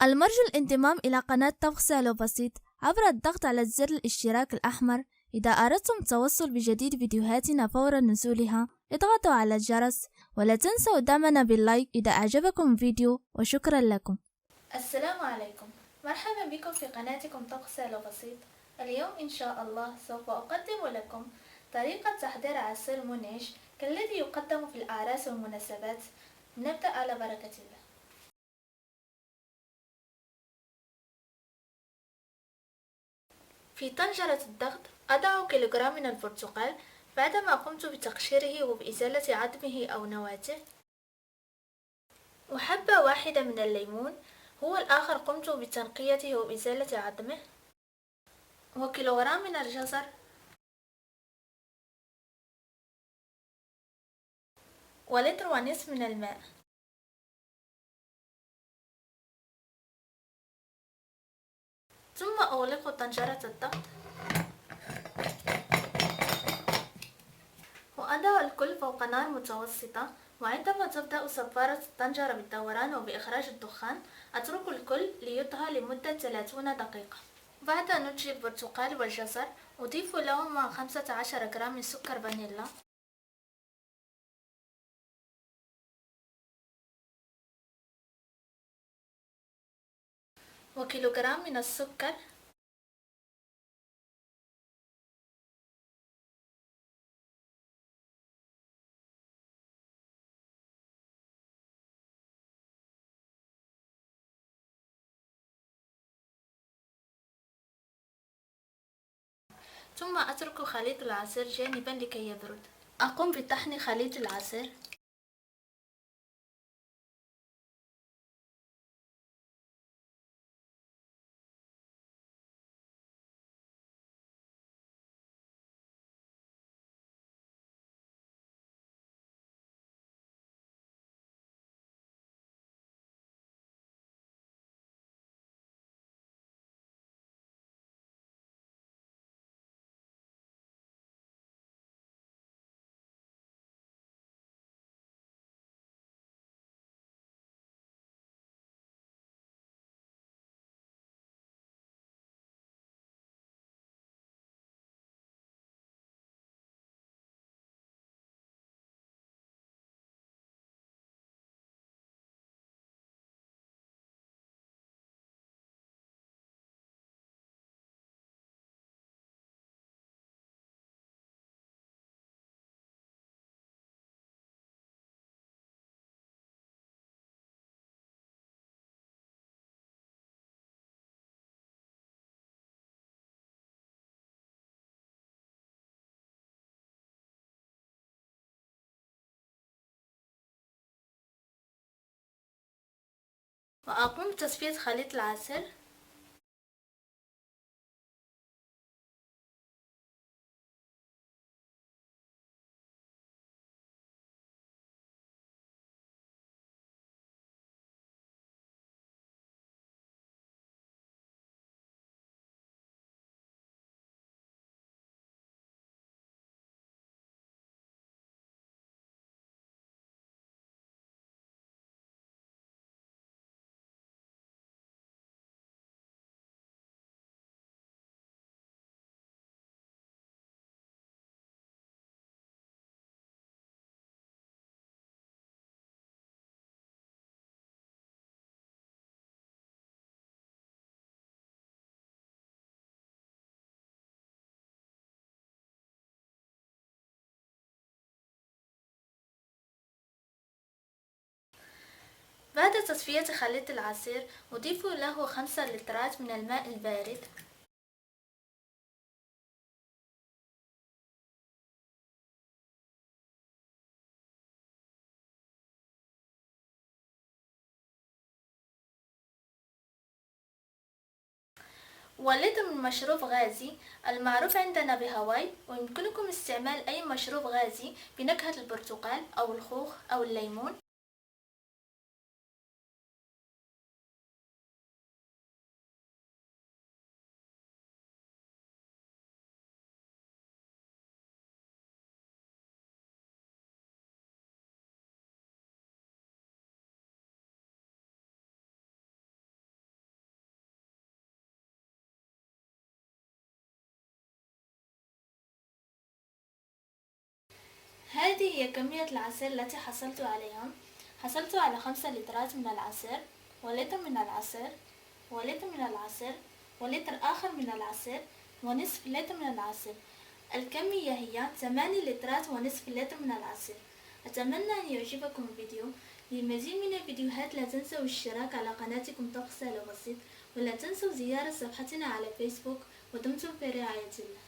المرجو الانضمام إلى قناة طبخ سهل وبسيط عبر الضغط على زر الاشتراك الأحمر. إذا أردتم التوصل بجديد فيديوهاتنا فور نزولها اضغطوا على الجرس، ولا تنسوا دعمنا باللايك إذا أعجبكم الفيديو، وشكرا لكم. السلام عليكم، مرحبا بكم في قناتكم طبخ سهل وبسيط. اليوم إن شاء الله سوف أقدم لكم طريقة تحضير عصير منعش كالذي يقدم في الأعراس والمناسبات. نبدأ على بركة الله. في طنجرة الضغط أضع كيلوغرام من البرتقال بعدما قمت بتقشيره وبإزالة عظمه أو نواته، وحبة واحدة من الليمون، هو الآخر قمت بتنقيته وإزالة عظمه، وكيلوغرام من الجزر، ولتر ونصف من الماء. ثم أغلق طنجرة الضغط وأضع الكل فوق نار متوسطة، وعندما تبدأ صفارة الطنجرة بالدوران وبإخراج الدخان أترك الكل ليطهى لمدة 30 دقيقة. بعد نضج البرتقال والجزر أضيف لهما 15 جرام من سكر فانيلا وكيلوغرام من السكر، ثم أترك خليط العصير جانبا لكي يبرد. أقوم بطحن خليط العصير وأقوم بتصفية خليط العصير بعد تصفية خليط العصير أضيف له 5 لترات من الماء البارد، ولتر من مشروب غازي المعروف عندنا بهواي، ويمكنكم استعمال أي مشروب غازي بنكهة البرتقال أو الخوخ أو الليمون. هذه هي كمية العصير التي حصلت عليها. حصلت على 5 لترات من العصير، ولتر من العصير، ولتر من العصير، ولتر آخر من العصير، ونصف لتر من العصير. الكمية هي 8 لترات ونصف لتر من العصير. أتمنى أن يعجبكم الفيديو. للمزيد من الفيديوهات لا تنسوا الاشتراك على قناتكم طبخ سهل وبسيط، ولا تنسوا زيارة صفحتنا على فيسبوك. ودمتم في رعاية الله.